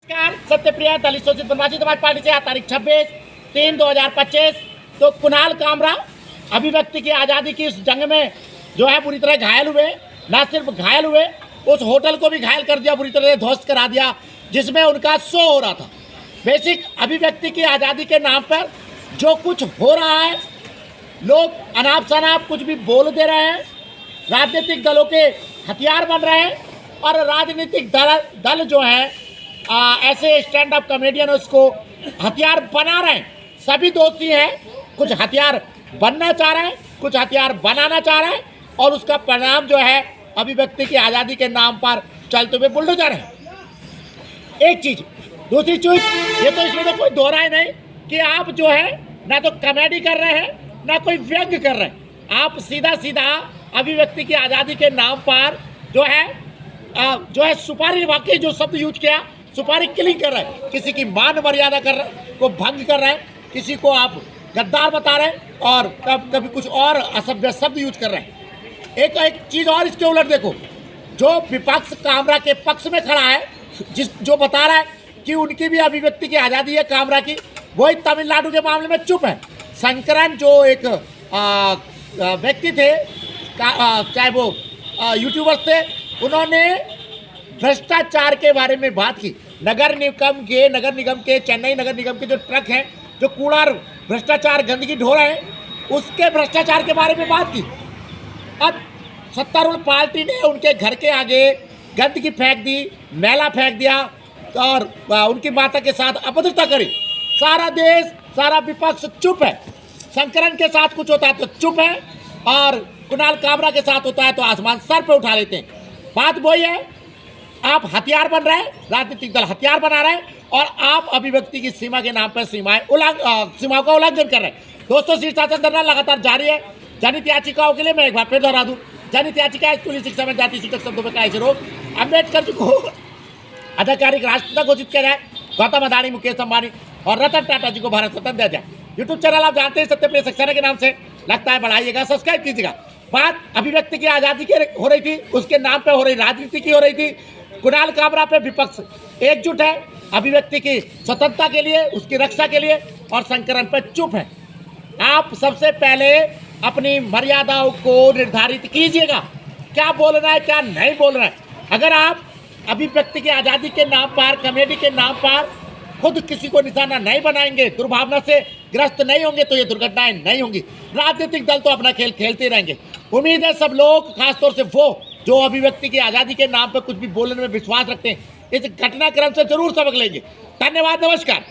नमस्कार, सत्यप्रिया दलित शोषित वनवासी समाज पार्टी से तारीख 26/3/2025। तो कुणाल कामरा अभिव्यक्ति की आज़ादी की इस जंग में जो है पूरी तरह घायल हुए। न सिर्फ घायल हुए, उस होटल को भी घायल कर दिया, पूरी तरह ध्वस्त करा दिया जिसमें उनका शो हो रहा था। बेसिक अभिव्यक्ति की आज़ादी के नाम पर जो कुछ हो रहा है, लोग अनाप शनाप कुछ भी बोल दे रहे हैं, राजनीतिक दलों के हथियार बन रहे हैं और राजनीतिक दल जो है ऐसे स्टैंड अप कॉमेडियन उसको हथियार बना रहे हैं। सभी दोषी हैं, कुछ हथियार बनना चाह रहे हैं, कुछ हथियार बनाना चाह रहे हैं और उसका परिणाम जो है अभिव्यक्ति की आज़ादी के नाम पर चलते हुए बुलडोजर है। एक चीज़, दूसरी चीज़, ये तो इसमें तो कोई दो राय नहीं कि आप जो है ना तो कॉमेडी कर रहे हैं ना कोई व्यंग्य कर रहे हैं। आप सीधा सीधा अभिव्यक्ति की आज़ादी के नाम पर जो है सुपारी, वाकई जो शब्द यूज किया, सुपारी किलिंग कर रहे हैं, किसी की मान मर्यादा कर रहे को भंग कर रहे हैं, किसी को आप गद्दार बता रहे हैं और कभी कुछ और असभ्य शब्द यूज कर रहे हैं। एक चीज़ और इसके उलट देखो, जो विपक्ष कामरा के पक्ष में खड़ा है, जो बता रहा है कि उनकी भी अभिव्यक्ति की आज़ादी है कामरा की, वही तमिलनाडु के मामले में चुप है। शंकरन जो एक व्यक्ति थे, चाहे वो यूट्यूबर्स थे, उन्होंने भ्रष्टाचार के बारे में बात की। नगर निगम के चेन्नई नगर निगम के जो ट्रक हैं जो कूड़ा भ्रष्टाचार गंदगी ढो रहे हैं, उसके भ्रष्टाचार के बारे में बात की। अब सत्तारूढ़ पार्टी ने उनके घर के आगे गंदगी फेंक दी, मैला फेंक दिया और उनकी माता के साथ अभद्रता करी। सारा देश, सारा विपक्ष चुप है। शंकरन के साथ कुछ होता है तो चुप है और कुणाल कामरा के साथ होता है तो आसमान सर पे उठा लेते हैं। बात वही है, आप हथियार बन रहे हैं, राजनीतिक दल हथियार बना रहे हैं और आप अभिव्यक्ति की सीमा के नाम पर सीमाओं का उल्लंघन कर रहे हैं। दोस्तों, शीर्षासन धरना लगातार जारी है। जनहित याचिकाओं के लिए मैं एक बार फिर दोहरा दूं, जनहित याचिका स्कूली शिक्षा में जाति सूचक शब्दों में कड़ाई से रोक, अम्बेडकर जी को आधिकारिक राष्ट्रपिता घोषित किया जाए, गौतम अदानी, मुकेश अंबानी और रतन टाटा जी को भारत रत्न दिया जाए। यूट्यूब चैनल आप जानते हैं सत्यप्रिय सक्सेना के नाम से, लगता है बढ़ाइएगा, सब्सक्राइब कीजिएगा। बात अभिव्यक्ति की आज़ादी की हो रही थी, उसके नाम पे हो रही राजनीति की हो रही थी। कुणाल कामरा पे विपक्ष एकजुट है अभिव्यक्ति की स्वतंत्रता के लिए, उसकी रक्षा के लिए, और शंकरन पे चुप है। आप सबसे पहले अपनी मर्यादाओं को निर्धारित कीजिएगा, क्या बोलना है क्या नहीं बोलना है। अगर आप अभिव्यक्ति की आज़ादी के नाम पर, कॉमेडी के नाम पर खुद किसी को निशाना नहीं बनाएंगे, दुर्भावना से ग्रस्त नहीं होंगे तो ये दुर्घटनाएं नहीं होंगी। राजनीतिक दल तो अपना खेल खेलते रहेंगे। उम्मीद है सब लोग, खासतौर से वो जो अभिव्यक्ति की आज़ादी के नाम पर कुछ भी बोलने में विश्वास रखते हैं, इस घटनाक्रम से जरूर सबक लेंगे। धन्यवाद, नमस्कार।